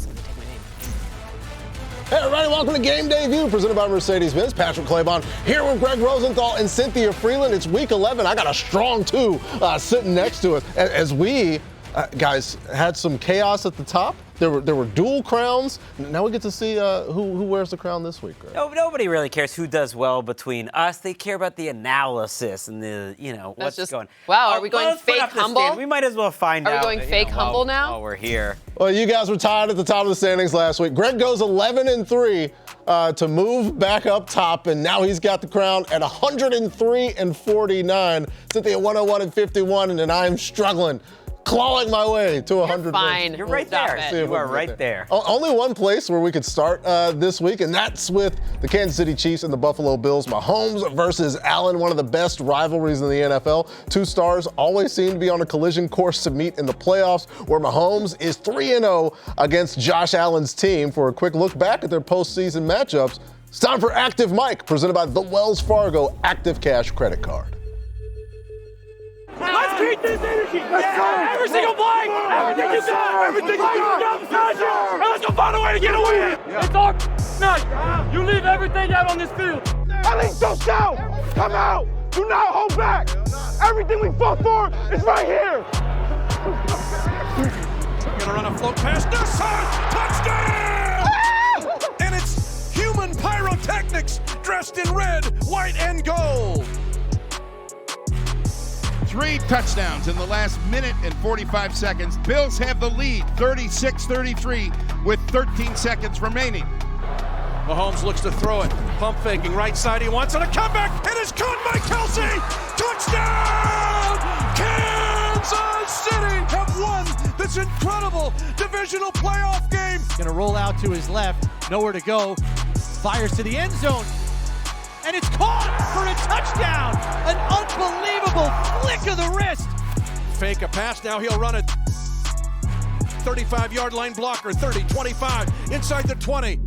somebody take my name. Hey everybody, welcome to Game Day View, presented by Mercedes-Benz. Patrick Claybon here with Greg Rosenthal and Cynthia Freeland. It's week 11. I got a strong two sitting next to us as we, guys, had some chaos at the top. There were dual crowns. Now we get to see who wears the crown this week. Right? No, nobody really cares who does well between us. They care about the analysis and what's going. Wow, are we going fake humble? We might as well find out. Are we going fake humble now? While we're here. Well, you guys were tied at the top of the standings last week. Greg goes 11-3 to move back up top, and now he's got the crown at 103-49. Cynthia 101-51, and then I am struggling, clawing my way to 100. You're fine. You're right there. You are right there. Only one place where we could start this week, and that's with the Kansas City Chiefs and the Buffalo Bills. Mahomes versus Allen, one of the best rivalries in the NFL. Two stars always seem to be on a collision course to meet in the playoffs, where Mahomes is 3-0 against Josh Allen's team. For a quick look back at their postseason matchups, it's time for Active Mike, presented by the Wells Fargo Active Cash Credit Card. Let's keep this energy. Let's go. Every single play. Everything you got. Everything you got beside you. And let's go find a way to get a win. It's our night. You leave everything out on this field. At least don't shout. Come out. Do not hold back. Everything we fought for is right here. Gonna run a float pass. This side. Touchdown. And it's human pyrotechnics dressed in red, white, and gold. 3 touchdowns in the last minute and 45 seconds. Bills have the lead, 36-33, with 13 seconds remaining. Mahomes looks to throw it. Pump faking right side. He wants it. A comeback. It is caught by Kelsey. Touchdown! Kansas City have won this incredible divisional playoff game. Gonna roll out to his left. Nowhere to go. Fires to the end zone. And it's caught for a touchdown. An unbelievable flick of the wrist. Fake a pass. Now he'll run it. 35-yard line blocker. 30, 25, inside the 20.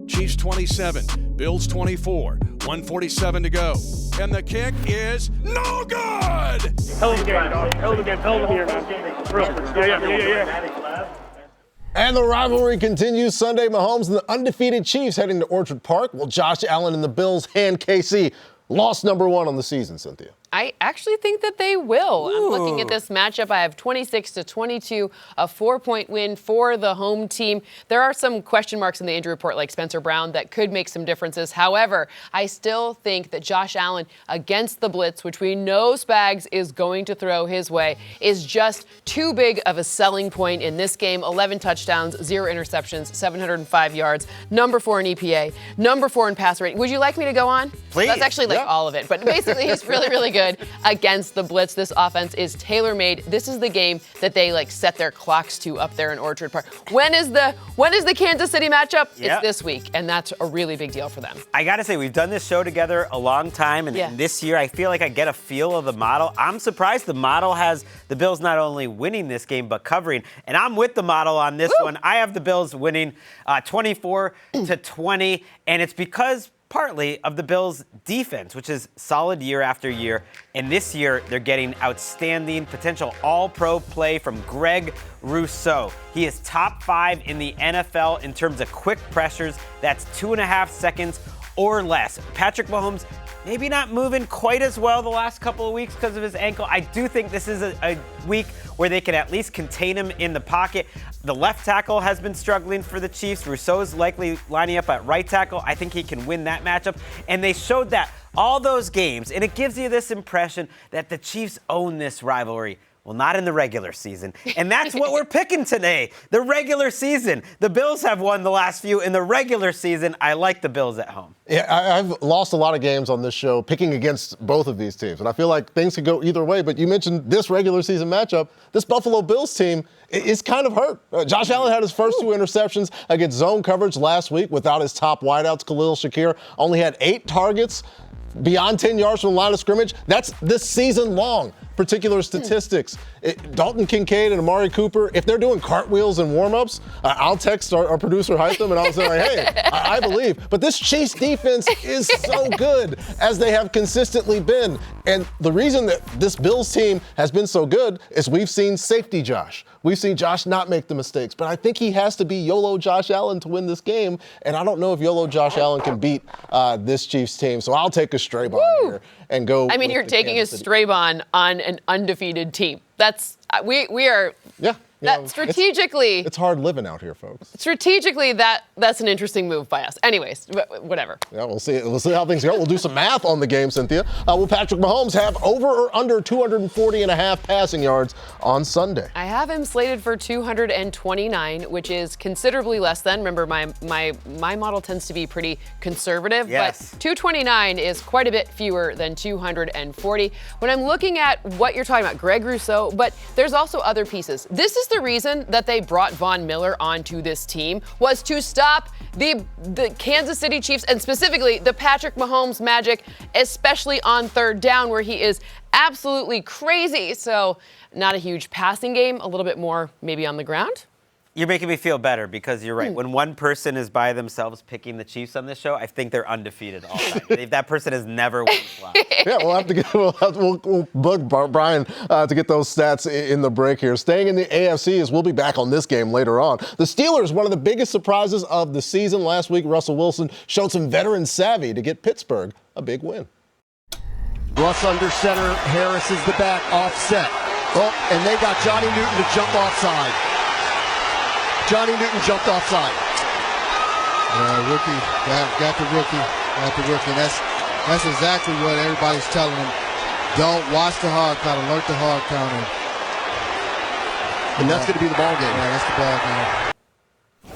Chiefs 27, Bills 24, 1:47 to go. And the kick is no good. Hell of a game, dog. Hell of a game. Hell of a game, man. Yeah. And the rivalry continues Sunday. Mahomes and the undefeated Chiefs heading to Orchard Park, while Josh Allen and the Bills hand KC. Loss number 1 on the season, Cynthia. I actually think that they will. I'm looking at this matchup. I have 26-22, a 4-point win for the home team. There are some question marks in the injury report, like Spencer Brown, that could make some differences. However, I still think that Josh Allen against the blitz, which we know Spags is going to throw his way, is just too big of a selling point in this game. 11 touchdowns, 0 interceptions, 705 yards, number 4 in EPA, number 4 in pass rating. Would you like me to go on? Please. That's actually all of it. But basically, he's really, really good against the blitz. This offense is tailor-made. This is the game that they set their clocks to up there in Orchard Park. When is the Kansas City matchup? Yep. It's this week, and that's a really big deal for them. I got to say, we've done this show together a long time, and this year I feel like I get a feel of the model. I'm surprised the model has the Bills not only winning this game, but covering. And I'm with the model on this one. I have the Bills winning 24-20, and it's because partly of the Bills' defense, which is solid year after year. And this year, they're getting outstanding potential all-pro play from Greg Rousseau. He is top 5 in the NFL in terms of quick pressures. That's 2.5 seconds or less. Patrick Mahomes, maybe not moving quite as well the last couple of weeks because of his ankle. I do think this is a week where they can at least contain him in the pocket. The left tackle has been struggling for the Chiefs. Rousseau's likely lining up at right tackle. I think he can win that matchup. And they showed that all those games, and it gives you this impression that the Chiefs own this rivalry. Well, not in the regular season. And that's what we're picking today, the regular season. The Bills have won the last few. In the regular season, I like the Bills at home. Yeah, I've lost a lot of games on this show picking against both of these teams. And I feel like things could go either way. But you mentioned this regular season matchup. This Buffalo Bills team is kind of hurt. Josh Allen had his first 2 interceptions against zone coverage last week without his top wideouts. Khalil Shakir only had 8 targets beyond 10 yards from the line of scrimmage. That's this season long. Particular statistics. Dalton Kincaid and Amari Cooper, if they're doing cartwheels and warm-ups, I'll text our producer Hytham and I'll say, hey, I believe. But this Chiefs defense is so good, as they have consistently been. And the reason that this Bills team has been so good is we've seen safety Josh. We've seen Josh not make the mistakes. But I think he has to be YOLO Josh Allen to win this game. And I don't know if YOLO Josh Allen can beat this Chiefs team. So I'll take a stray bond here and go. I mean, you're taking a stray bond on an undefeated team. That's we are. Yeah. That strategically, it's hard living out here, folks. Strategically, that's an interesting move by us. Anyways, whatever. Yeah, we'll see. We'll see how things go. We'll do some math on the game, Cynthia. Will Patrick Mahomes have over or under 240.5 passing yards on Sunday? I have him slated for 229, which is considerably less than. Remember, my model tends to be pretty conservative, yes. But 229 is quite a bit fewer than 240. When I'm looking at what you're talking about, Greg Rousseau, but there's also other pieces. This is the reason that they brought Von Miller onto this team, was to stop the Kansas City Chiefs and specifically the Patrick Mahomes magic, especially on third down where he is absolutely crazy. So not a huge passing game, a little bit more maybe on the ground. You're making me feel better because you're right. When one person is by themselves picking the Chiefs on this show, I think they're undefeated all time. That person has never won flat. Yeah, we'll bug Brian to get those stats in the break here. Staying in the AFC, as we'll be back on this game later on. The Steelers, one of the biggest surprises of the season. Last week, Russell Wilson showed some veteran savvy to get Pittsburgh a big win. Russ under center, Harris is the back, offset. Oh, and they got Johnny Newton to jump offside. Johnny Newton jumped offside. Rookie, got the rookie. That's exactly what everybody's telling him. Don't watch the hard count, alert the hard counter. And that's going to be the ball game. Yeah, that's the ball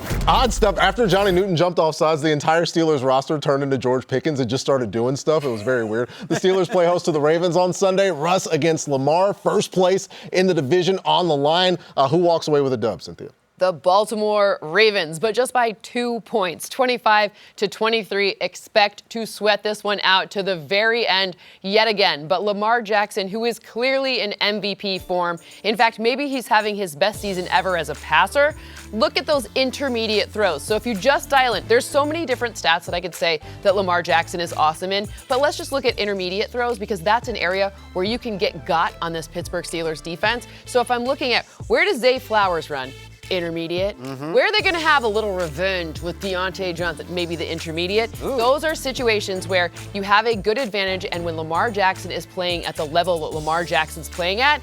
game. Odd stuff. After Johnny Newton jumped off sides, the entire Steelers roster turned into George Pickens and just started doing stuff. It was very weird. The Steelers play host to the Ravens on Sunday. Russ against Lamar, first place in the division on the line. Who walks away with a dub, Cynthia? The Baltimore Ravens, but just by 2 points, 25-23. Expect to sweat this one out to the very end yet again. But Lamar Jackson, who is clearly in MVP form, in fact, maybe he's having his best season ever as a passer. Look at those intermediate throws. So if you just dial in, there's so many different stats that I could say that Lamar Jackson is awesome in, but let's just look at intermediate throws because that's an area where you can get got on this Pittsburgh Steelers defense. So if I'm looking at where does Zay Flowers run? Intermediate. Where are they going to have a little revenge with Deontay Johnson? Maybe the intermediate. Ooh. Those are situations where you have a good advantage, and when Lamar Jackson is playing at the level that Lamar Jackson's playing at,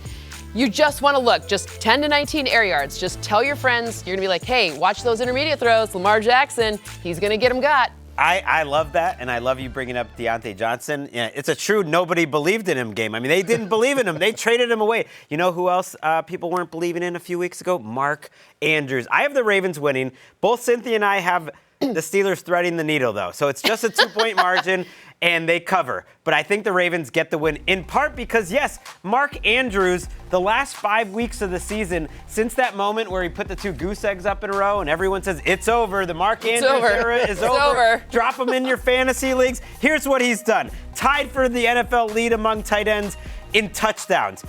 you just want to look, just 10 to 19 air yards. Just tell your friends, you're going to be like, hey, watch those intermediate throws. Lamar Jackson, he's going to get them got. I love that, and I love you bringing up Deontay Johnson. Yeah, it's a true nobody believed in him game. I mean, they didn't believe in him. They traded him away. You know who else people weren't believing in a few weeks ago? Mark Andrews. I have the Ravens winning. Both Cynthia and I have the Steelers threading the needle, though. So it's just a 2-point margin, and they cover. But I think the Ravens get the win, in part because, yes, Mark Andrews, the last 5 weeks of the season, since that moment where he put the 2 goose eggs up in a row and everyone says, it's over, the Mark Andrews era is over. Drop him in your fantasy leagues. Here's what he's done. Tied for the NFL lead among tight ends in touchdowns.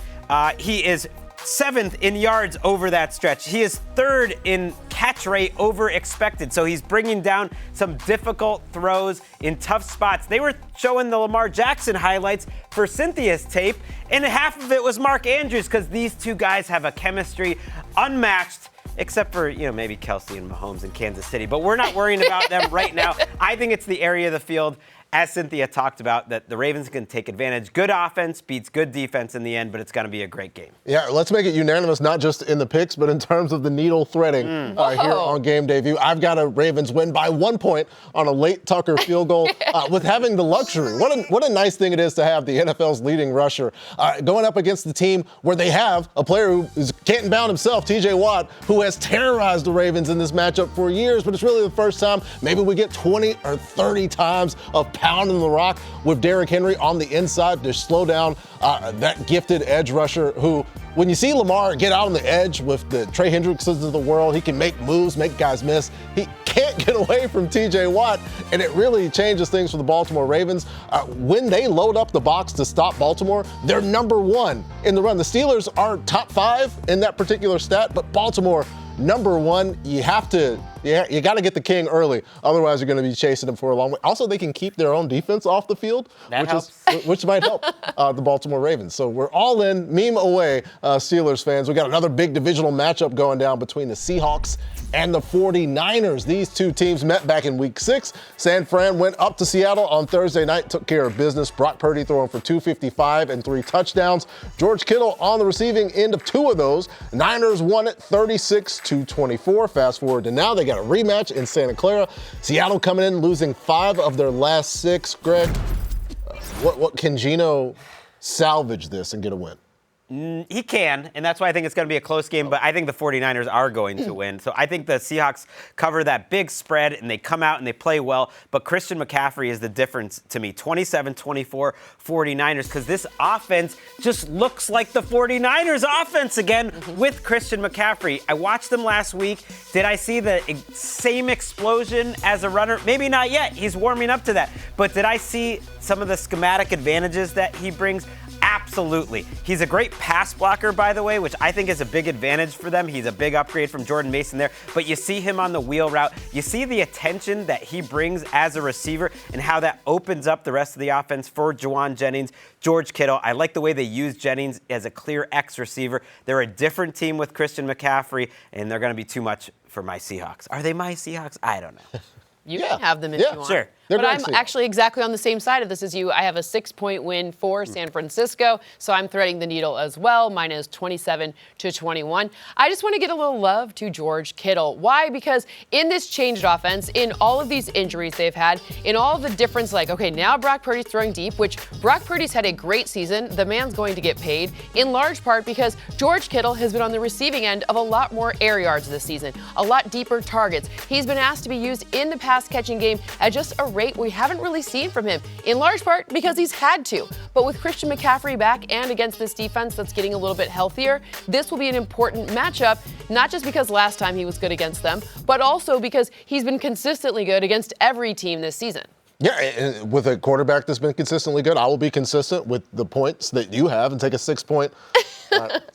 He is 7th in yards over that stretch. He is 3rd in catch rate over expected. So he's bringing down some difficult throws in tough spots. They were showing the Lamar Jackson highlights for Cynthia's tape, and half of it was Mark Andrews because these two guys have a chemistry unmatched, except for, maybe Kelsey and Mahomes in Kansas City. But we're not worrying about them right now. I think it's the area of the field, as Cynthia talked about, that the Ravens can take advantage. Good offense beats good defense in the end, but it's going to be a great game. Yeah, let's make it unanimous, not just in the picks, but in terms of the needle threading here on Game Day View. I've got a Ravens win by 1 point on a late Tucker field goal with having the luxury. What a nice thing it is to have the NFL's leading rusher going up against the team where they have a player who is can't bound himself, TJ Watt, who has terrorized the Ravens in this matchup for years, but it's really the first time maybe we get 20 or 30 times of pounding the rock with Derrick Henry on the inside to slow down that gifted edge rusher who, when you see Lamar get out on the edge with the Trey Hendricksons of the world, he can make moves, make guys miss. He can't get away from TJ Watt, and it really changes things for the Baltimore Ravens. When they load up the box to stop Baltimore, they're number 1 in the run. The Steelers are top 5 in that particular stat, but Baltimore, number 1. You have to Yeah, you got to get the king early. Otherwise, you're going to be chasing him for a long way. Also, they can keep their own defense off the field, which might help the Baltimore Ravens. So we're all in, meme away, Steelers fans. We got another big divisional matchup going down between the Seahawks and the 49ers. These two teams met back in Week 6. San Fran went up to Seattle on Thursday night, took care of business. Brock Purdy throwing for 255 and 3 touchdowns. George Kittle on the receiving end of 2 of those. Niners won it 36-24. Fast forward to now, they got a rematch in Santa Clara. Seattle coming in, losing 5 of their last 6. Greg, what can Geno salvage this and get a win? He can, and that's why I think it's going to be a close game, but I think the 49ers are going to win. So I think the Seahawks cover that big spread, and they come out and they play well, but Christian McCaffrey is the difference to me. 27-24 49ers, because this offense just looks like the 49ers offense again with Christian McCaffrey. I watched them last week. Did I see the same explosion as a runner? Maybe not yet. He's warming up to that. But did I see some of the schematic advantages that he brings? Absolutely. He's a great pass blocker, by the way, which I think is a big advantage for them. He's a big upgrade from Jordan Mason there. But you see him on the wheel route. You see the attention that he brings as a receiver and how that opens up the rest of the offense for Juwan Jennings, George Kittle. I like the way they use Jennings as a clear X receiver. They're a different team with Christian McCaffrey, and they're going to be too much for my Seahawks. Are they my Seahawks? I don't know. You can have them if you want. Sure. But I'm actually exactly on the same side of this as you. I have a 6-point win for San Francisco, so I'm threading the needle as well. Mine is 27-21. I just want to get a little love to George Kittle. Why? Because in this changed offense, in all of these injuries they've had, in all of the difference, like, okay, now Brock Purdy's throwing deep, which Brock Purdy's had a great season. The man's going to get paid, in large part because George Kittle has been on the receiving end of a lot more air yards this season, a lot deeper targets. He's been asked to be used in the pass-catching game at just a rate we haven't really seen from him, in large part because he's had to. But with Christian McCaffrey back and against this defense that's getting a little bit healthier, this will be an important matchup, not just because last time he was good against them, but also because he's been consistently good against every team this season. Yeah, and with a quarterback that's been consistently good, I will be consistent with the points that you have and take a 6-point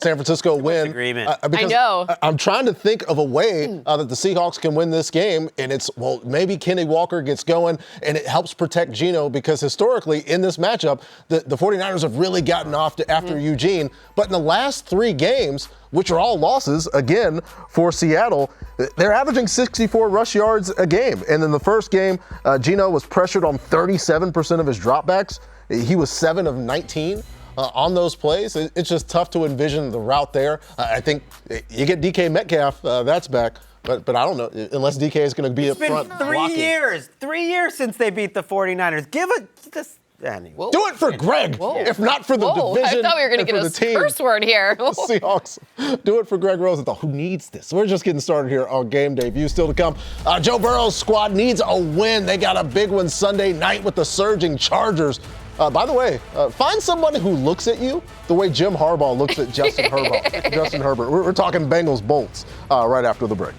San Francisco win. Agreement. I know. I'm trying to think of a way that the Seahawks can win this game, and it's, well, maybe Kenny Walker gets going, and it helps protect Geno, because historically in this matchup, the 49ers have really gotten off to after Eugene. But in the last 3 games, which are all losses, again, for Seattle, they're averaging 64 rush yards a game. And in the first game, Geno was pressured on 37% of his dropbacks. He was 7 of 19 on those plays. It's just tough to envision the route there. I think you get DK Metcalf, that's back. But I don't know, unless DK is going to be up front blocking. 3 years since they beat the 49ers. Give it this. Anyway. Do it for Greg, if not for the division. I thought we were going to get a curse word here. Seahawks. Do it for Greg Rosenthal. Who needs this? We're just getting started here on Game Day. View still to come. Joe Burrow's squad needs a win. They got a big one Sunday night with the surging Chargers. By the way, find someone who looks at you the way Jim Harbaugh looks at Justin Herbert. We're talking Bengals Bolts right after the break.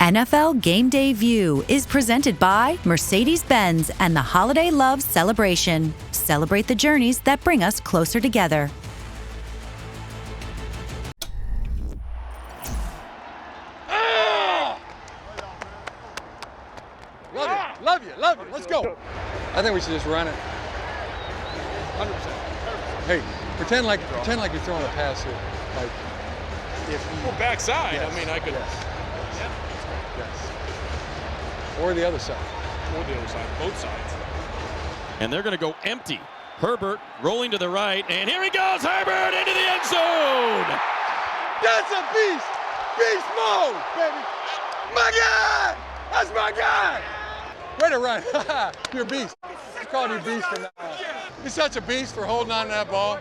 NFL Game Day View is presented by Mercedes-Benz and the Holiday Love Celebration. Celebrate the journeys that bring us closer together. Love you. Let's go. I think we should just run it. 100%. Hey, pretend like you're throwing a pass here. Like, Well, backside. Yes. I mean, I could. Yes. Or the other side. Or the other side. Both sides. And they're going to go empty. Herbert rolling to the right, and here he goes, Herbert into the end zone. That's a beast. Beast mode, baby. My guy. That's my guy. Way to run. You're a beast. I'm calling you beast from now on. You're such a beast for holding on to that ball.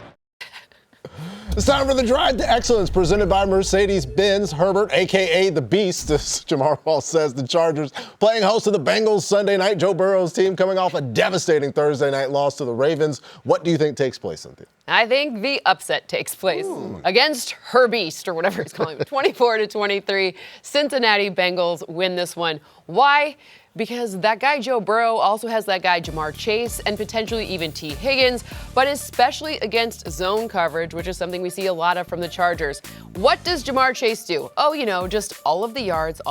It's time for the Drive to Excellence, presented by Mercedes-Benz. Herbert, a.k.a. the Beast, as Jim Harbaugh says, the Chargers, playing host to the Bengals Sunday night. Joe Burrow's team coming off a devastating Thursday night loss to the Ravens. What do you think takes place, Cynthia? I think the upset takes place against her beast, or whatever he's calling it. 24-23, Cincinnati Bengals win this one. Why? because that guy Joe Burrow also has that guy Jamar Chase and potentially even T. Higgins, but especially against zone coverage, which is something we see a lot of from the Chargers. What does Jamar Chase do? Oh, just all of the yards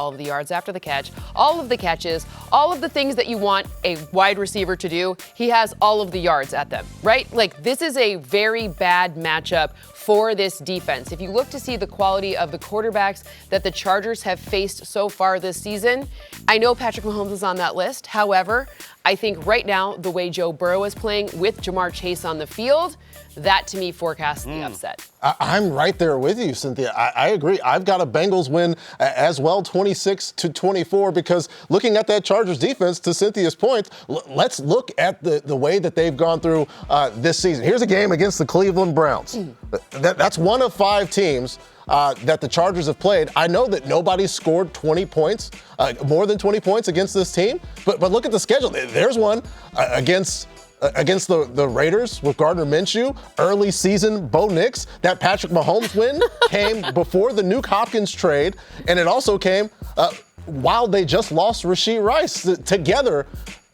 after the catch, all of the catches, all of the things that you want a wide receiver to do. He has all of the yards at them, right? Like, this is a very bad matchup for this defense. If you look to see the quality of the quarterbacks that the Chargers have faced so far this season, I know Patrick Mahomes is on that list. However, I think right now, the way Joe Burrow is playing with Jamar Chase on the field, that to me forecasts the upset. I'm right there with you, Cynthia. I agree. I've got a Bengals win as well, 26-24, because looking at that Chargers defense, to Cynthia's point, let's look at the way that they've gone through this season. Here's a game against the Cleveland Browns. That's one of 5 teams that the Chargers have played. I know that nobody's scored 20 points, more than 20 points against this team, but look at the schedule. There's one against the Raiders with Gardner Minshew, early season Bo Nix. That Patrick Mahomes win came before the Nuke Hopkins trade, and it also came while they just lost Rashee Rice. Together,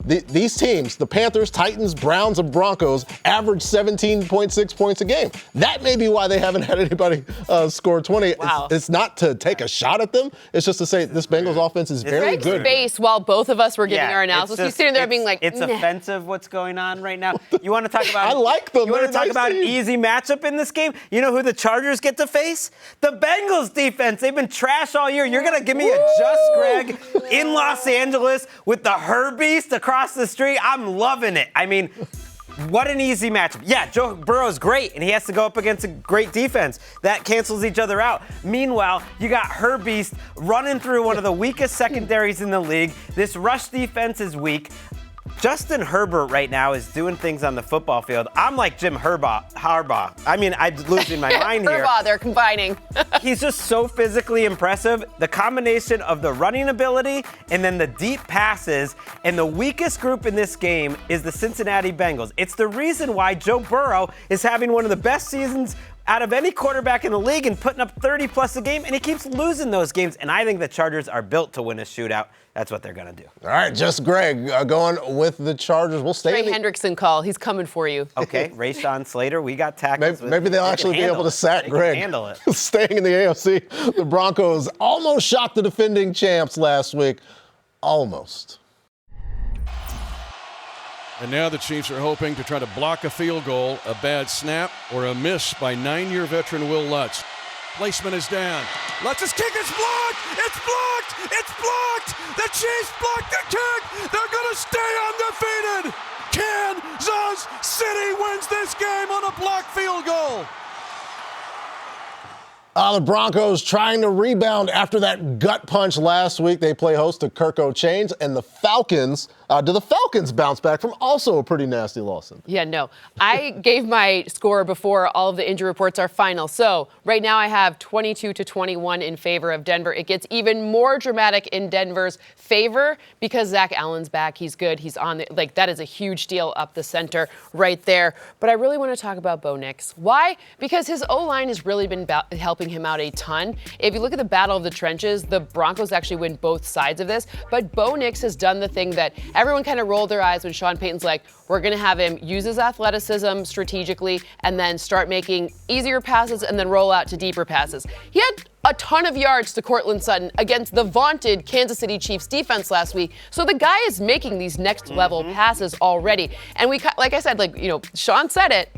these teams, the Panthers, Titans, Browns, and Broncos, average 17.6 points a game. That may be why they haven't had anybody score 20. Wow. It's not to take a shot at them. It's just to say this Bengals offense is very good. Face while both of us were giving our analysis. He's sitting there being like, it's offensive what's going on right now. You want to talk about? I like them. You want to talk nice about team. an easy matchup in this game? You know who the Chargers get to face? The Bengals defense. They've been trash all year. You're gonna give me a Just Greg in Los Angeles with the Herbeast across the street? I'm loving it. I mean, what an easy matchup. Yeah, Joe Burrow's great, and he has to go up against a great defense. That cancels each other out. Meanwhile, you got Herbeast running through one of the weakest secondaries in the league. This rush defense is weak. Justin Herbert right now is doing things on the football field. I'm like Jim Harbaugh. I mean, I'm losing my mind here. Harbaugh, they're combining. He's just so physically impressive. The combination of the running ability and then the deep passes, and the weakest group in this game is the Cincinnati Bengals. It's the reason why Joe Burrow is having one of the best seasons out of any quarterback in the league and putting up 30-plus a game, and he keeps losing those games. And I think the Chargers are built to win a shootout. That's what they're going to do. All right, just Greg going with the Chargers. We'll stay. Trey Hendrickson call. He's coming for you. Okay, Rashawn Slater, we got tackles. Maybe they'll actually be able to sack Greg. Handle it. Staying in the AFC, the Broncos almost shocked the defending champs last week. Almost. And now the Chiefs are hoping to try to block a field goal, a bad snap, or a miss by 9-year veteran Will Lutz. Placement is down. Lutz's kick is blocked! It's blocked! It's blocked! The Chiefs blocked the kick! They're going to stay undefeated! Kansas City wins this game on a blocked field goal! The Broncos trying to rebound after that gut punch last week. They play host to Kirk O'Chains and the Falcons. Do the Falcons bounce back from also a pretty nasty loss? Yeah, no. I gave my score before all of the injury reports are final. So right now I have 22-21 in favor of Denver. It gets even more dramatic in Denver's favor because Zach Allen's back. He's good. He's on the, that is a huge deal up the center right there. But I really want to talk about Bo Nix. Why? Because his O-line has really been helping him out a ton. If you look at the battle of the trenches, the Broncos actually win both sides of this. But Bo Nix has done the thing that everyone kind of rolled their eyes when Sean Payton's like, we're going to have him use his athleticism strategically and then start making easier passes and then roll out to deeper passes. He had a ton of yards to Courtland Sutton against the vaunted Kansas City Chiefs defense last week. So the guy is making these next level passes already. And we, like I said, Sean said it.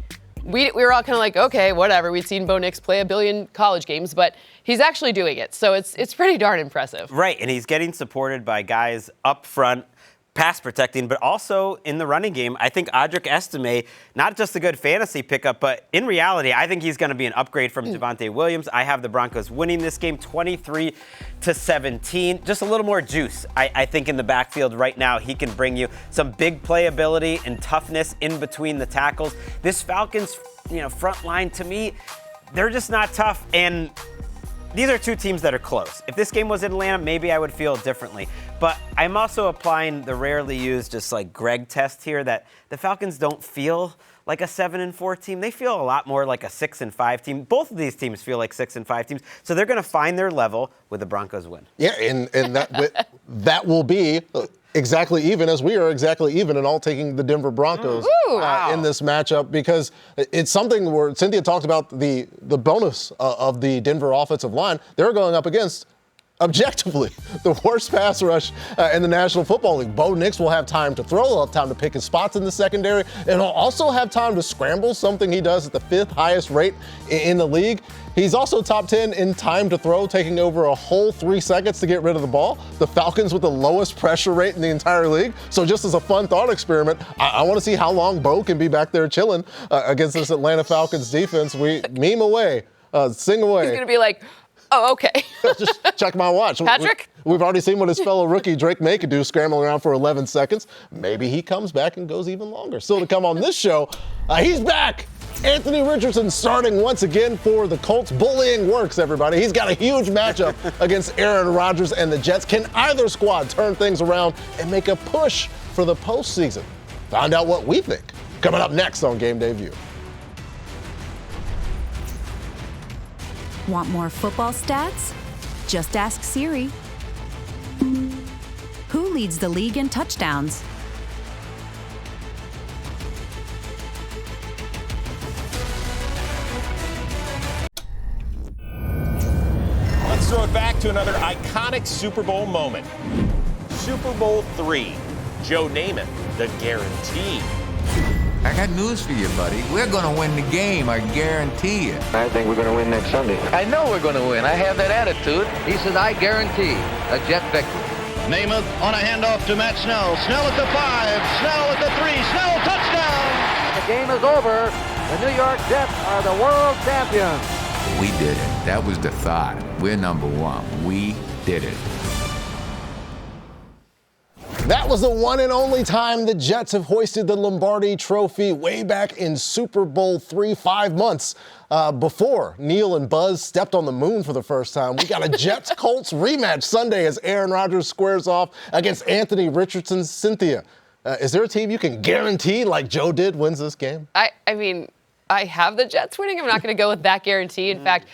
We were all kind of like, okay, whatever. We'd seen Bo Nix play a billion college games, but he's actually doing it. So it's pretty darn impressive. Right, and he's getting supported by guys up front, pass protecting, but also in the running game. I think Audric Estime, not just a good fantasy pickup, but in reality, I think he's going to be an upgrade from Javonte Williams. I have the Broncos winning this game 23-17. Just a little more juice, I think, in the backfield right now. He can bring you some big playability and toughness in between the tackles. This Falcons, front line, to me, they're just not tough, and these are two teams that are close. If this game was in Atlanta, maybe I would feel differently. But I'm also applying the rarely used just like Greg test here that the Falcons don't feel like a 7-4 team. They feel a lot more like a 6-5 team. Both of these teams feel like 6-5 teams. So they're going to find their level with the Broncos win. Yeah, and that will be exactly even, as we are exactly even, and all taking the Denver Broncos in this matchup, because it's something where Cynthia talked about the bonus of the Denver offensive line. They're going up against, objectively, the worst pass rush in the National Football League. Bo Nix will have time to throw, he'll have time to pick his spots in the secondary, and he'll also have time to scramble, something he does at the 5th highest rate in the league. He's also top 10 in time to throw, taking over a whole 3 seconds to get rid of the ball. The Falcons with the lowest pressure rate in the entire league. So just as a fun thought experiment, I want to see how long Bo can be back there chilling against this Atlanta Falcons defense. We meme away, sing away. He's going to be like, oh, okay. Just check my watch. Patrick? We've already seen what his fellow rookie Drake May could do, scrambling around for 11 seconds. Maybe he comes back and goes even longer. Still to come on this show, he's back. Anthony Richardson starting once again for the Colts. Bullying works, everybody. He's got a huge matchup against Aaron Rodgers and the Jets. Can either squad turn things around and make a push for the postseason? Find out what we think. Coming up next on Game Day View. Want more football stats? Just ask Siri. Who leads the league in touchdowns? Let's throw it back to another iconic Super Bowl moment. Super Bowl III. Joe Namath, the guarantee. I got news for you, buddy. We're going to win the game, I guarantee you. I think we're going to win next Sunday. I know we're going to win. I have that attitude. He says, I guarantee a Jet victory. Namath on a handoff to Matt Snell. Snell at the 5. Snell at the 3. Snell, touchdown! The game is over. The New York Jets are the world champions. We did it. That was the thought. We're number one. We did it. That was the one and only time the Jets have hoisted the Lombardi Trophy, way back in Super Bowl III, 5 months before Neil and Buzz stepped on the moon for the first time. We got a Jets-Colts rematch Sunday as Aaron Rodgers squares off against Anthony Richardson. Cynthia, is there a team you can guarantee, like Joe did, wins this game? I mean, I have the Jets winning. I'm not going to go with that guarantee. In fact,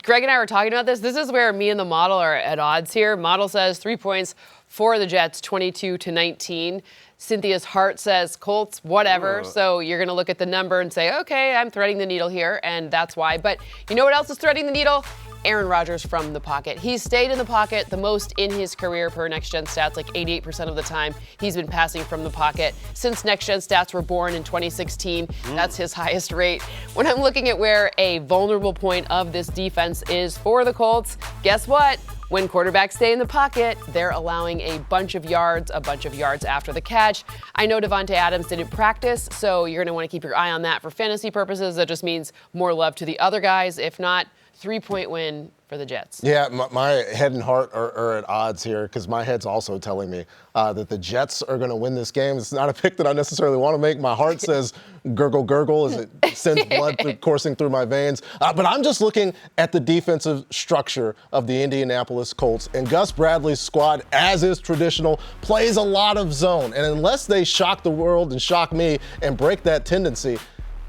Greg and I were talking about this. This is where me and the model are at odds here. Model says 3 points for the Jets, 22-19. Cynthia's heart says Colts, whatever. So you're going to look at the number and say, okay, I'm threading the needle here, and that's why. But you know what else is threading the needle? Aaron Rodgers from the pocket. He's stayed in the pocket the most in his career per Next Gen Stats, like 88% of the time he's been passing from the pocket. Since Next Gen Stats were born in 2016, that's his highest rate. When I'm looking at where a vulnerable point of this defense is for the Colts, guess what? When quarterbacks stay in the pocket, they're allowing a bunch of yards after the catch. I know Davante Adams didn't practice, so you're going to want to keep your eye on that for fantasy purposes. That just means more love to the other guys. If not, 3-point win for the Jets. Yeah, my head and heart are at odds here because my head's also telling me that the Jets are going to win this game. It's not a pick that I necessarily want to make. My heart says gurgle, gurgle as it sends blood coursing through my veins. But I'm just looking at the defensive structure of the Indianapolis Colts. And Gus Bradley's squad, as is traditional, plays a lot of zone. And unless they shock the world and shock me and break that tendency,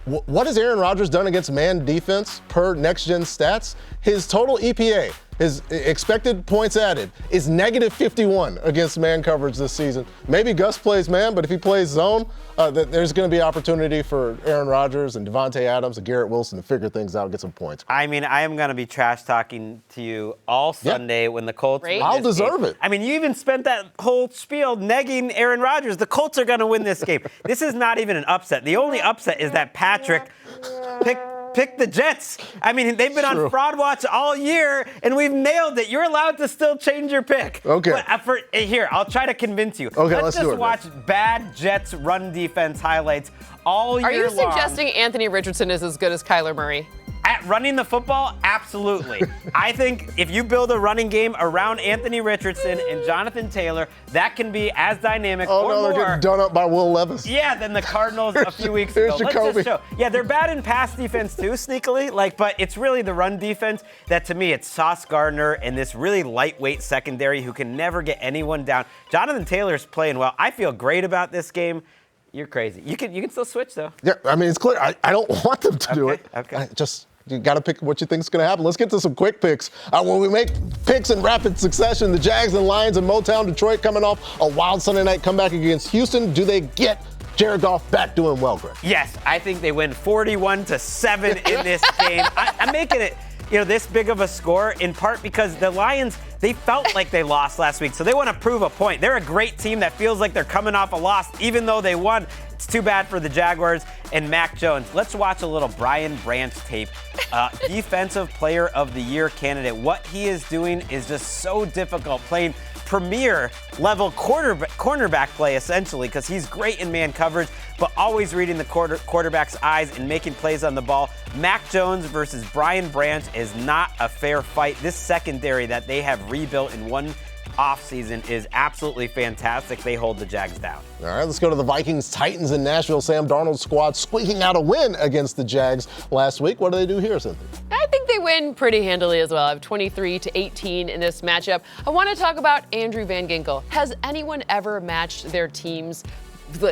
what has Aaron Rodgers done against man defense per Next Gen Stats? His total EPA, his expected points added, is -51 against man coverage this season. Maybe Gus plays man, but if he plays zone, there's going to be opportunity for Aaron Rodgers and Davante Adams and Garrett Wilson to figure things out and get some points. I mean, I am going to be trash talking to you all Sunday when the Colts win I'll this deserve game. it. I mean, you even spent that whole spiel negging Aaron Rodgers. The Colts are going to win this game. This is not even an upset. The only upset is that Patrick picked the Jets. I mean, they've been on fraud watch all year, and we've nailed it. You're allowed to still change your pick. Okay. But here, I'll try to convince you. Okay, let's just do it. watch bad Jets run defense highlights all year long. Are you suggesting Anthony Richardson is as good as Kyler Murray? At running the football, absolutely. I think if you build a running game around Anthony Richardson and Jonathan Taylor, that can be as dynamic or more. They're getting done up by Will Levis. Yeah, than the Cardinals a few weeks ago. Here's Jacoby. Let's just show. Yeah, they're bad in pass defense too, sneakily. But it's really the run defense that, to me, it's Sauce Gardner and this really lightweight secondary who can never get anyone down. Jonathan Taylor's playing well. I feel great about this game. You're crazy. You can still switch though. Yeah, I mean, it's clear. I don't want them to do it. Okay. You got to pick what you think is going to happen. Let's get to some quick picks. When we make picks in rapid succession, the Jags and Lions in Motown, Detroit coming off a wild Sunday night comeback against Houston. Do they get Jared Goff back doing well, Greg? Yes, I think they win 41-7 in this game. I'm making it, this big of a score in part because the Lions, they felt like they lost last week, so they want to prove a point. They're a great team that feels like they're coming off a loss, even though they won. It's too bad for the Jaguars and Mac Jones. Let's watch a little Brian Branch tape. Defensive Player of the Year candidate. What he is doing is just so difficult, playing premier level cornerback play essentially, because he's great in man coverage, but always reading the quarterback's eyes and making plays on the ball. Mac Jones versus Brian Branch is not a fair fight. This secondary that they have rebuilt in one offseason is absolutely fantastic. They hold the Jags down. All right, let's go to the Vikings, Titans in Nashville. Sam Darnold's squad squeaking out a win against the Jags last week. What do they do here, Cynthia? I think they win pretty handily as well. I have 23-18 in this matchup. I want to talk about Andrew Van Ginkel. Has anyone ever matched their team's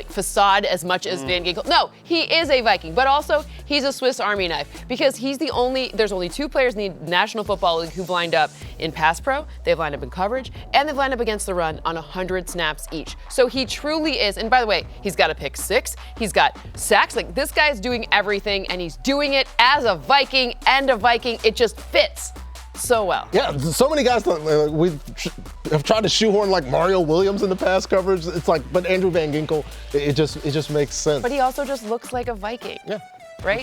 facade as much as Van Ginkel? No, he is a Viking, but also he's a Swiss Army knife because there's only two players in the National Football League who've lined up in pass pro, they've lined up in coverage, and they've lined up against the run on 100 snaps each. So he truly is, and by the way, he's got a pick six, he's got sacks, this guy's doing everything, and he's doing it as a Viking and a Viking. It just fits so well. Yeah, so many guys we have tried to shoehorn Mario Williams in the pass coverage. It's but Andrew Van Ginkel, it just makes sense. But he also just looks like a Viking. Yeah. Right?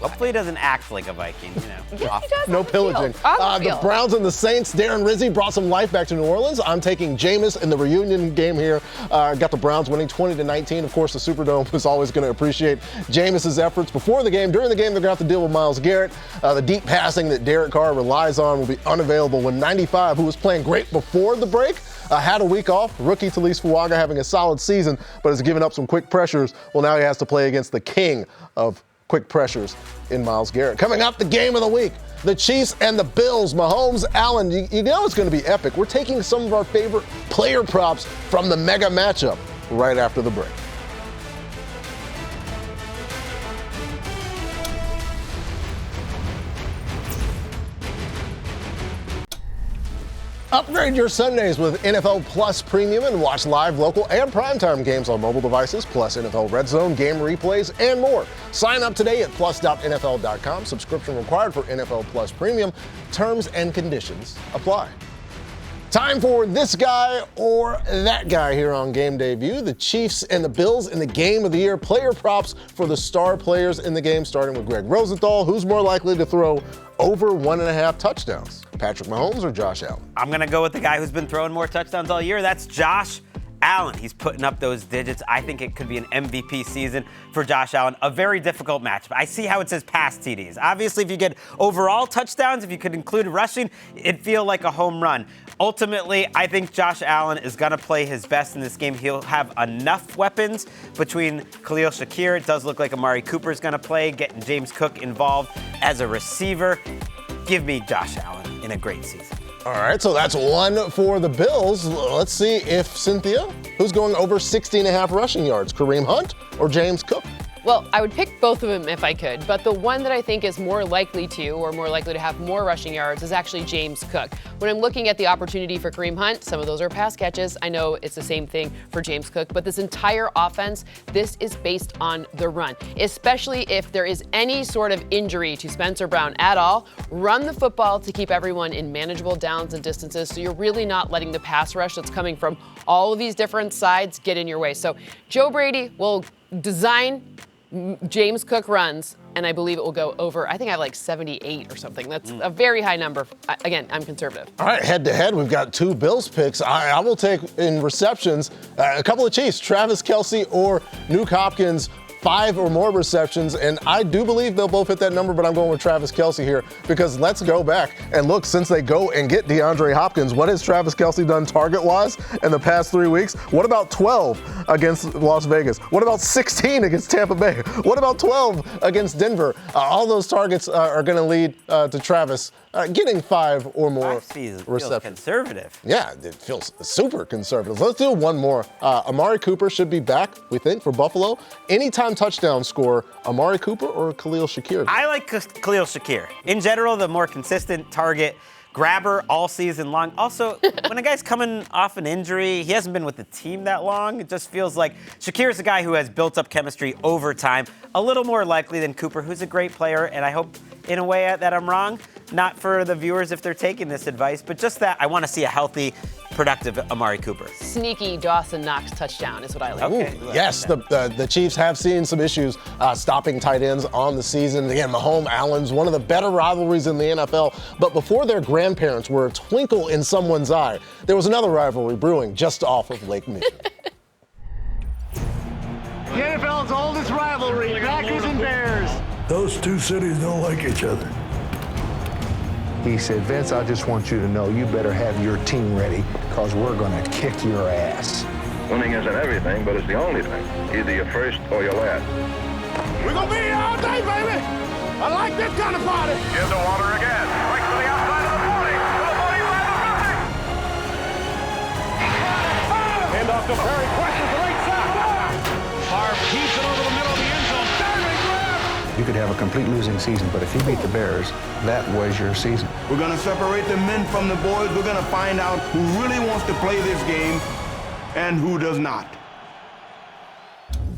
Hopefully he doesn't act like a Viking, Yes, he does. No pillaging. The Browns and the Saints, Darren Rizzi brought some life back to New Orleans. I'm taking Jameis in the reunion game here. Got the Browns winning 20-19. Of course, the Superdome is always going to appreciate Jameis's efforts before the game. During the game, they're going to have to deal with Myles Garrett. The deep passing that Derek Carr relies on will be unavailable when 95, who was playing great before the break, had a week off. Rookie Talise Fuaga having a solid season, but has given up some quick pressures. Well, now he has to play against the king of quick pressures in Myles Garrett. Coming up, the game of the week, the Chiefs and the Bills. Mahomes, Allen, you know it's going to be epic. We're taking some of our favorite player props from the mega matchup right after the break. Upgrade your Sundays with NFL Plus Premium and watch live, local, and primetime games on mobile devices, plus NFL RedZone, game replays, and more. Sign up today at plus.nfl.com. Subscription required for NFL Plus Premium. Terms and conditions apply. Time for this guy or that guy here on Game Day View. The Chiefs and the Bills in the game of the year. Player props for the star players in the game, starting with Greg Rosenthal. Who's more likely to throw over 1.5 touchdowns? Patrick Mahomes or Josh Allen? I'm going to go with the guy who's been throwing more touchdowns all year. That's Josh Allen. He's putting up those digits. I think it could be an MVP season for Josh Allen. A very difficult match. But I see how it says pass TDs. Obviously, if you get overall touchdowns, if you could include rushing, it'd feel like a home run. Ultimately, I think Josh Allen is going to play his best in this game. He'll have enough weapons between Khalil Shakir. It does look like Amari Cooper is going to play, getting James Cook involved as a receiver. Give me Josh Allen in a great season. All right, so that's one for the Bills. Let's see if Cynthia, who's going over 60.5 rushing yards, Kareem Hunt or James Cook? Well, I would pick both of them if I could, but the one that I think is more likely to have more rushing yards is actually James Cook. When I'm looking at the opportunity for Kareem Hunt, some of those are pass catches. I know it's the same thing for James Cook, but this entire offense, this is based on the run, especially if there is any sort of injury to Spencer Brown at all. Run the football to keep everyone in manageable downs and distances, so you're really not letting the pass rush that's coming from all of these different sides get in your way. So Joe Brady will design James Cook runs, and I believe it will go over, I think I have 78 or something. That's a very high number. Again, I'm conservative. All right, head-to-head, we've got two Bills picks. I will take in receptions a couple of Chiefs, Travis Kelce or Nuke Hopkins, 5 or more receptions, and I do believe they'll both hit that number, but I'm going with Travis Kelce here because let's go back and look, since they go and get DeAndre Hopkins, what has Travis Kelce done target-wise in the past 3 weeks? What about 12 against Las Vegas? What about 16 against Tampa Bay? What about 12 against Denver? All those targets are going to lead to Travis getting 5 or more feels receptions. Conservative. Yeah, it feels super conservative. Let's do one more. Amari Cooper should be back, we think, for Buffalo. Anytime touchdown score, Amari Cooper or Khalil Shakir? I like Khalil Shakir. In general, the more consistent target grabber all season long. Also, when a guy's coming off an injury, he hasn't been with the team that long. It just feels like Shakir's a guy who has built up chemistry over time, a little more likely than Cooper, who's a great player, and I hope in a way that I'm wrong. Not for the viewers if they're taking this advice, but just that I want to see a healthy, productive Amari Cooper. Sneaky Dawson Knox touchdown is what I like. Okay. Yes, the Chiefs have seen some issues stopping tight ends on the season. Again, Mahomes, Allen's one of the better rivalries in the NFL. But before their grandparents were a twinkle in someone's eye, there was another rivalry brewing just off of Lake Michigan. The NFL's oldest rivalry, Packers and Bears. Those two cities don't like each other. He said, Vince, I just want you to know you better have your team ready because we're going to kick your ass. Winning isn't everything, but it's the only thing. Either you're first or you're last. We're going to be here all day, baby. I like this kind of party. Here's the water again. Right to the outside of the 40. To the 45 of 50. Hand off to Perry. Questions the right side. Favre keeps it over the middle of the end zone. Third and grab. You could have a complete losing season, but if you beat the Bears, that was your season. We're going to separate the men from the boys. We're going to find out who really wants to play this game and who does not.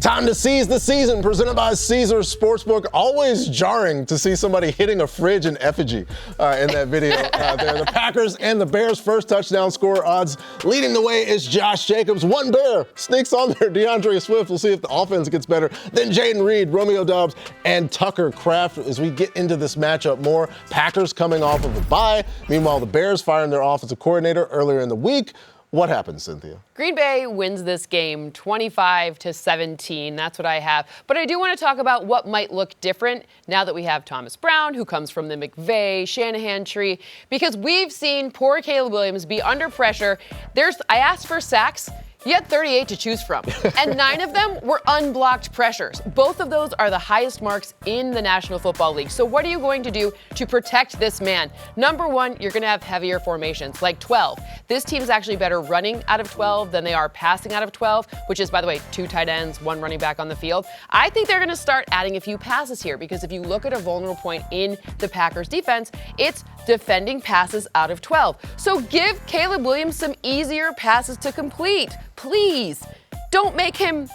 Time to seize the season, presented by Caesars Sportsbook. Always jarring to see somebody hitting a fridge in effigy in that video there. The Packers and the Bears' first touchdown score odds. Leading the way is Josh Jacobs. One Bear sneaks on there. DeAndre Swift. We'll see if the offense gets better. Then Jaden Reed, Romeo Doubs, and Tucker Kraft as we get into this matchup more. Packers coming off of a bye. Meanwhile, the Bears firing their offensive coordinator earlier in the week. What happened, Cynthia? Green Bay wins this game 25-17. That's what I have. But I do want to talk about what might look different now that we have Thomas Brown, who comes from the McVay, Shanahan tree, because we've seen poor Caleb Williams be under pressure. I asked for sacks. He had 38 to choose from, and 9 of them were unblocked pressures. Both of those are the highest marks in the National Football League. So what are you going to do to protect this man? Number one, you're going to have heavier formations, like 12. This team's actually better running out of 12 than they are passing out of 12, which is, by the way, 2 tight ends, 1 running back on the field. I think they're going to start adding a few passes here, because if you look at a vulnerable point in the Packers defense, it's defending passes out of 12. So give Caleb Williams some easier passes to complete. Please, don't make him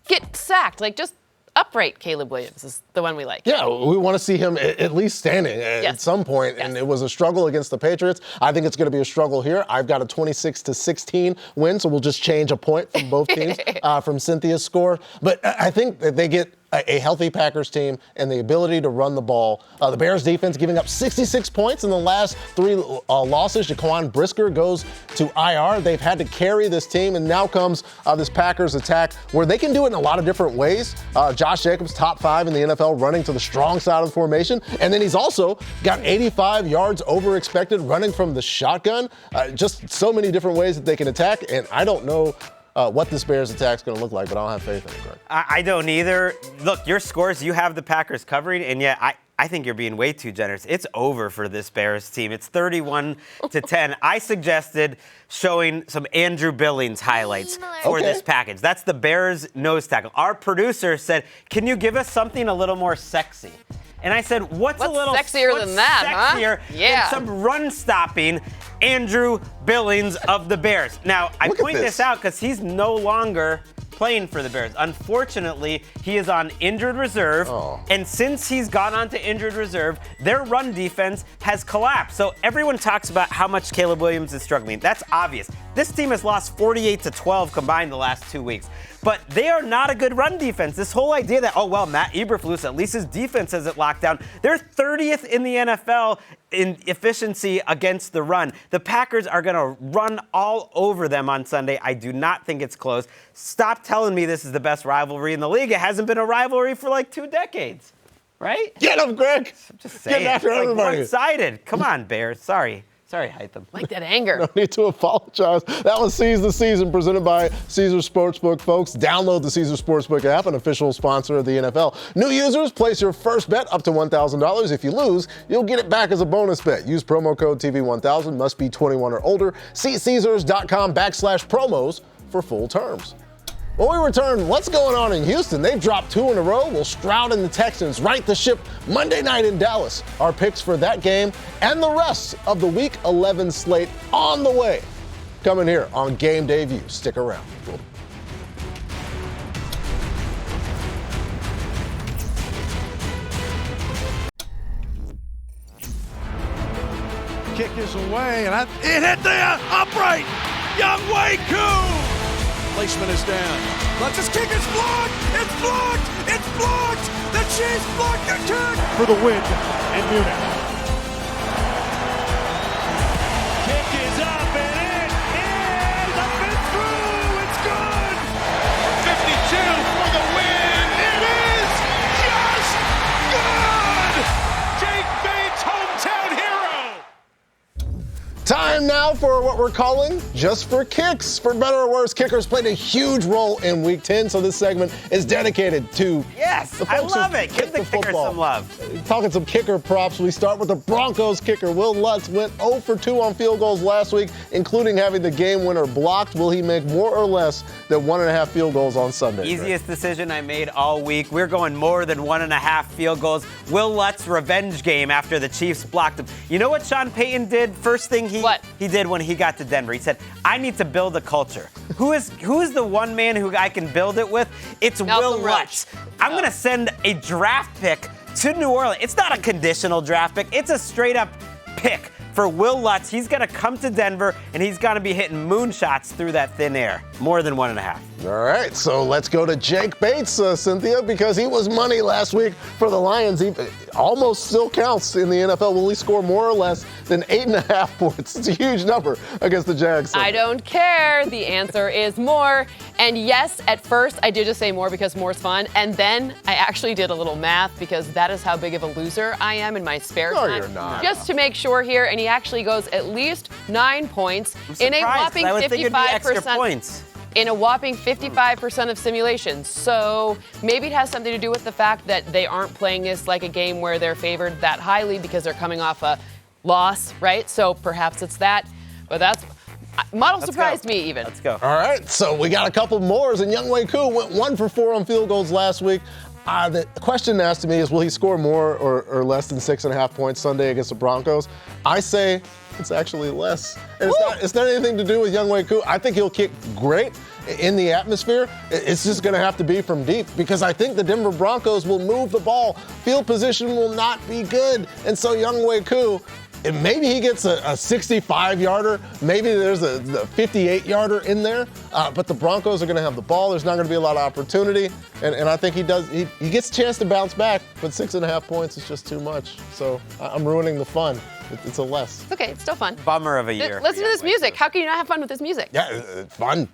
get sacked. Just upright Caleb Williams is the one we like. Yeah, we want to see him at least standing at some point, and it was a struggle against the Patriots. I think it's going to be a struggle here. I've got a 26-16 win, so we'll just change a point from both teams from Cynthia's score. But I think that they get a healthy Packers team and the ability to run the ball. The Bears defense giving up 66 points in the last 3 losses. Jaquan Brisker goes to IR. They've had to carry this team, and now comes this Packers attack where they can do it in a lot of different ways. Josh Jacobs, top 5 in the NFL, running to the strong side of the formation. And then he's also got 85 yards over expected running from the shotgun. Just so many different ways that they can attack, and I don't know what this Bears attack's going to look like, but I don't have faith in it, Greg. I don't either. Look, your scores, you have the Packers covering, and yet I think you're being way too generous. It's over for this Bears team. It's 31-10. I suggested showing some Andrew Billings highlights for this package. That's the Bears nose tackle. Our producer said, can you give us something a little more sexy? And I said, what's a little sexier than that, sexier than some run-stopping Andrew Billings of the Bears? Now, I point this out because he's no longer playing for the Bears. Unfortunately, he is on injured reserve, and since he's gone on to injured reserve, their run defense has collapsed. So everyone talks about how much Caleb Williams is struggling. That's obvious. This team has lost 48-12 combined the last 2 weeks. But they are not a good run defense. This whole idea that, Matt Eberflus, at least his defense has it locked down. They're 30th in the NFL in efficiency against the run. The Packers are going to run all over them on Sunday. I do not think it's close. Stop telling me this is the best rivalry in the league. It hasn't been a rivalry for like 2 decades, right? Get him, Greg. I'm just saying. Get after everybody. One-sided. Come on, Bears. Sorry Sorry, Hytham. Like that anger. No need to apologize. That was Seize the Season presented by Caesars Sportsbook, folks. Download the Caesars Sportsbook app, an official sponsor of the NFL. New users, place your first bet up to $1,000. If you lose, you'll get it back as a bonus bet. Use promo code TV1000. Must be 21 or older. See Caesars.com/promos for full terms. When we return, what's going on in Houston? They've dropped 2 in a row. Will Stroud and the Texans right the ship Monday night in Dallas? Our picks for that game and the rest of the Week 11 slate on the way. Coming here on Game Day View. Stick around. Kick is away, and it hit the upright. Younghoe Koo. Placement is down. Let's just kick. It's blocked. It's blocked. It's blocked. The Chiefs blocked the kick For the win in Munich. Kick is up and it is up and through. It's good. 52 for the win. It is just good. Jake Bates, hometown hero. Time now for what we're calling Just for Kicks. For better or worse, kickers played a huge role in Week 10, so this segment is dedicated to Yes, the I folks who love it. Give the kick kicker football. some love. Talking some kicker props, we start with the Broncos kicker. Will Lutz went 0 for 2 on field goals last week, including having the game winner blocked. Will he make more or less than 1.5 field goals on Sunday? Easiest decision I made all week. We're going more than 1.5 field goals. Will Lutz revenge game after the Chiefs blocked him. You know what Sean Payton did? First thing he did when he got to Denver, he said, I need to build a culture. Who is the one man who I can build it with? It's Will Lutz. I'm going to send a draft pick to New Orleans. It's not a conditional draft pick. It's a straight up pick for Will Lutz. He's going to come to Denver, and he's going to be hitting moonshots through that thin air. More than 1.5. All right, so let's go to Jake Bates, Cynthia, because he was money last week for the Lions. He almost still counts in the NFL. Will he score more or less than 8.5 points? It's a huge number against the Jags. I don't care. The answer is more. And yes, at first I did just say more because more is fun. And then I actually did a little math because that is how big of a loser I am in my spare time. No, you're not. Just to make sure here. And he actually goes at least 9 points in a whopping 55%. Points. In a whopping 55% of simulations. So maybe it has something to do with the fact that they aren't playing this like a game where they're favored that highly because they're coming off a loss, right? So perhaps it's that. But that's model surprised me even. Let's go. All right, so we got a couple more. And Younghoe Koo went 1 for 4 on field goals last week. The question asked to me is, will he score more or less than 6.5 points Sunday against the Broncos? I say it's actually less. And it's not anything to do with Younghoe Koo. I think he'll kick great in the atmosphere. It's just going to have to be from deep because I think the Denver Broncos will move the ball. Field position will not be good. And so Younghoe Koo, and maybe he gets a 65-yarder. Maybe there's a 58-yarder in there. But the Broncos are going to have the ball. There's not going to be a lot of opportunity. And I think he gets a chance to bounce back. But 6.5 points is just too much. So I'm ruining the fun. It's a less. It's okay. It's still fun. Bummer of a year. Listen to this music. How can you not have fun with this music? Yeah, fun.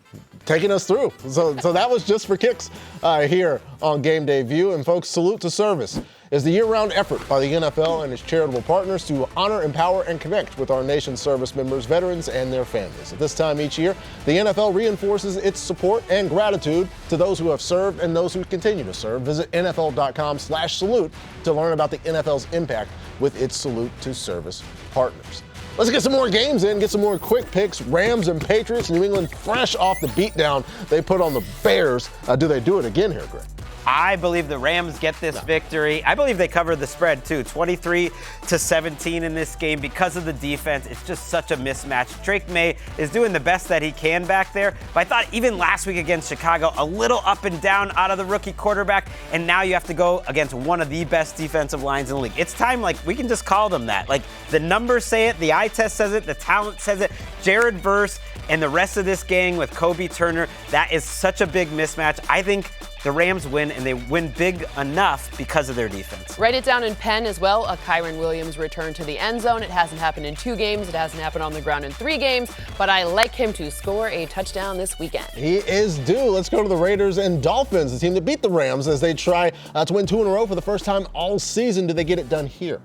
Taking us through. So that was Just for Kicks here on Game Day View. And folks, Salute to Service is the year-round effort by the NFL and its charitable partners to honor, empower, and connect with our nation's service members, veterans, and their families. At this time each year, the NFL reinforces its support and gratitude to those who have served and those who continue to serve. Visit NFL.com/salute to learn about the NFL's impact with its Salute to Service partners. Let's get some more games in, get some more quick picks. Rams and Patriots. New England fresh off the beatdown they put on the Bears. Do they do it again here, Greg? I believe the Rams get this victory. I believe they covered the spread too, 23-17 in this game because of the defense. It's just such a mismatch. Drake May is doing the best that he can back there, but I thought even last week against Chicago, a little up and down out of the rookie quarterback, and now you have to go against one of the best defensive lines in the league. It's time, we can just call them that. The numbers say it, the eye test says it, the talent says it. Jared Verse and the rest of this gang with Kobe Turner, that is such a big mismatch. I think the Rams win, and they win big enough because of their defense. Write it down in pen as well. A Kyren Williams return to the end zone. It hasn't happened in 2 games. It hasn't happened on the ground in 3 games. But I like him to score a touchdown this weekend. He is due. Let's go to the Raiders and Dolphins, the team that beat the Rams as they try to win 2 in a row for the first time all season. Do they get it done here?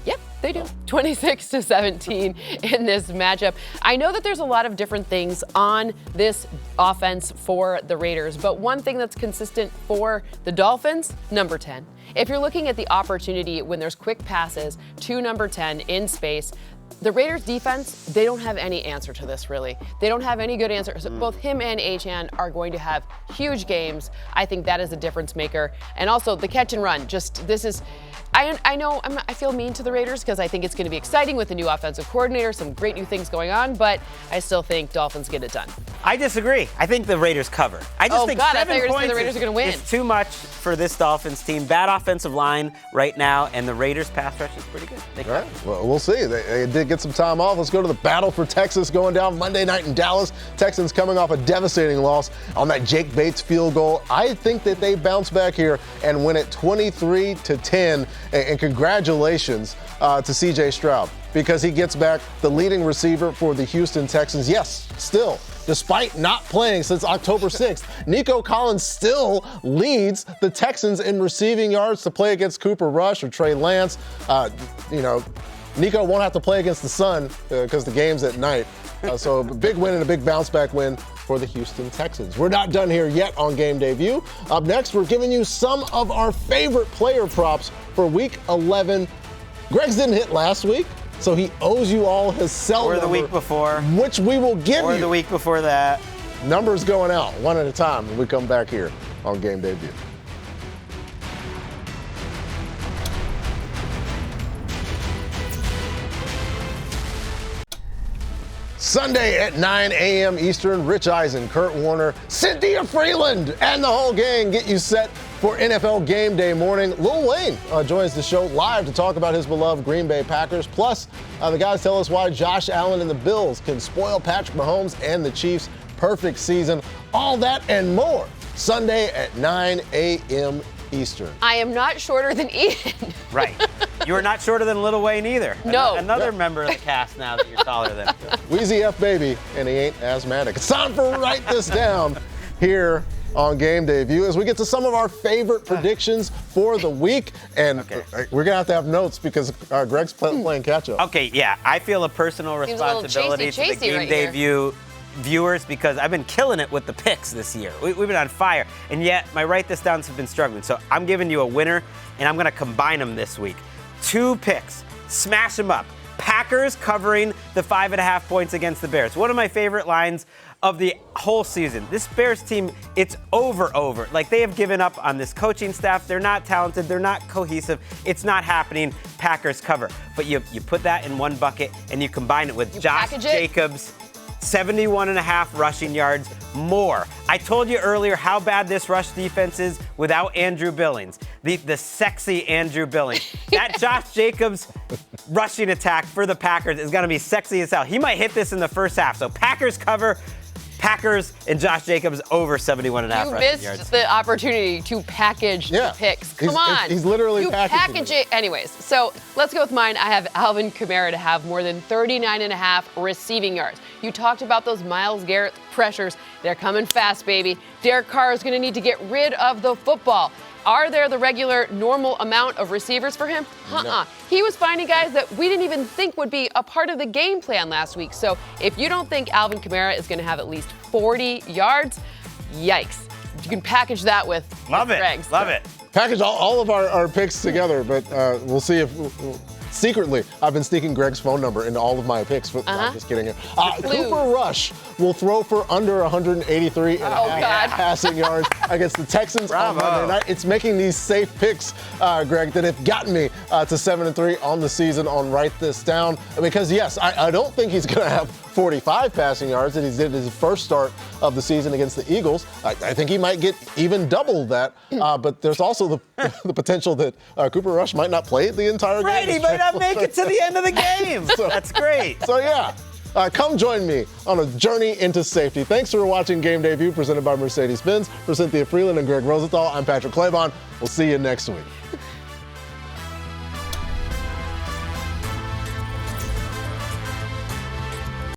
Yep, They do. 26-17 in this matchup. I know that there's a lot of different things on this offense for the Raiders, but one thing that's consistent for the Dolphins, number 10. If you're looking at the opportunity when there's quick passes to number 10 in space, the Raiders defense, they don't have any answer to this, really. They don't have any good answer. So both him and Achane are going to have huge games. I think that is a difference maker. And also the catch and run, I know I feel mean to the Raiders because I think it's going to be exciting with the new offensive coordinator, some great new things going on, but I still think Dolphins get it done. I disagree. I think the Raiders cover. I just think 7 points the Raiders are going to win. It's too much for this Dolphins team. Bad offensive line right now, and the Raiders pass rush is pretty good. All right. Well, we'll see. They did get some time off. Let's go to the battle for Texas going down Monday night in Dallas. Texans coming off a devastating loss on that Jake Bates field goal. I think that they bounce back here and win it 23-10. And congratulations to C.J. Stroud because he gets back the leading receiver for the Houston Texans. Yes, still, despite not playing since October 6th, Nico Collins still leads the Texans in receiving yards to play against Cooper Rush or Trey Lance. Nico won't have to play against the sun because the game's at night. So a big win and a big bounce-back win for the Houston Texans. We're not done here yet on Game Day View. Up next, we're giving you some of our favorite player props for Week 11. Greg's didn't hit last week, so he owes you all his cell number. Or the week before. Which we will give you. Or the week before that. Numbers going out one at a time when we come back here on Game Day View. Sunday at 9 a.m. Eastern, Rich Eisen, Kurt Warner, Cynthia Freeland, and the whole gang get you set for NFL Game Day morning. Lil Wayne joins the show live to talk about his beloved Green Bay Packers. Plus, the guys tell us why Josh Allen and the Bills can spoil Patrick Mahomes and the Chiefs' perfect season. All that and more Sunday at 9 a.m. Eastern. I am not shorter than Ian. Right. You are not shorter than Lil Wayne either. No. Another member of the cast now that you're taller than. Wheezy F baby, and he ain't asthmatic. It's time for Write This Down here on Game Day View as we get to some of our favorite predictions for the week. And we're going to have notes because Greg's playing catch-up. Okay, yeah. I feel a personal responsibility to the Game Day View viewers because I've been killing it with the picks this year. We've been on fire, and yet my Write This Downs have been struggling. So I'm giving you a winner, and I'm going to combine them this week. 2 picks. Smash them up. Packers covering the 5.5 points against the Bears. One of my favorite lines of the whole season. This Bears team, it's over. Like, they have given up on this coaching staff. They're not talented. They're not cohesive. It's not happening. Packers cover. But you put that in one bucket, and you combine it with Josh Jacobs' 71.5 rushing yards more. I told you earlier how bad this rush defense is without Andrew Billings, the sexy Andrew Billings. That Josh Jacobs rushing attack for the Packers is going to be sexy as hell. He might hit this in the first half. So Packers cover. Packers and Josh Jacobs over 71.5 rushing yards. You missed the opportunity to package the picks. Come on. He's literally package it. Anyways, so let's go with mine. I have Alvin Kamara to have more than 39.5 receiving yards. You talked about those Myles Garrett pressures. They're coming fast, baby. Derek Carr is going to need to get rid of the football. Are there the regular, normal amount of receivers for him? No. He was finding guys that we didn't even think would be a part of the game plan last week. So if you don't think Alvin Kamara is going to have at least 40 yards, yikes. You can package that with Greg's. Love it. Package all of our picks together, but we'll see if... Secretly, I've been sneaking Greg's phone number into all of my picks. I'm just kidding. Cooper Rush will throw for under 183 passing yards against the Texans on Monday night. It's making these safe picks, Greg, that have gotten me to 7-3 on the season on Write This Down. Because, yes, I don't think he's going to have 45 passing yards that he did his first start of the season against the Eagles. I think he might get even double that. But there's also the potential that Cooper Rush might not play the entire game. Right, he might not make it to the end of the game. That's great. So, yeah. Come join me on a journey into safety. Thanks for watching Game Day View presented by Mercedes-Benz. For Cynthia Freeland and Greg Rosenthal, I'm Patrick Claybon. We'll see you next week.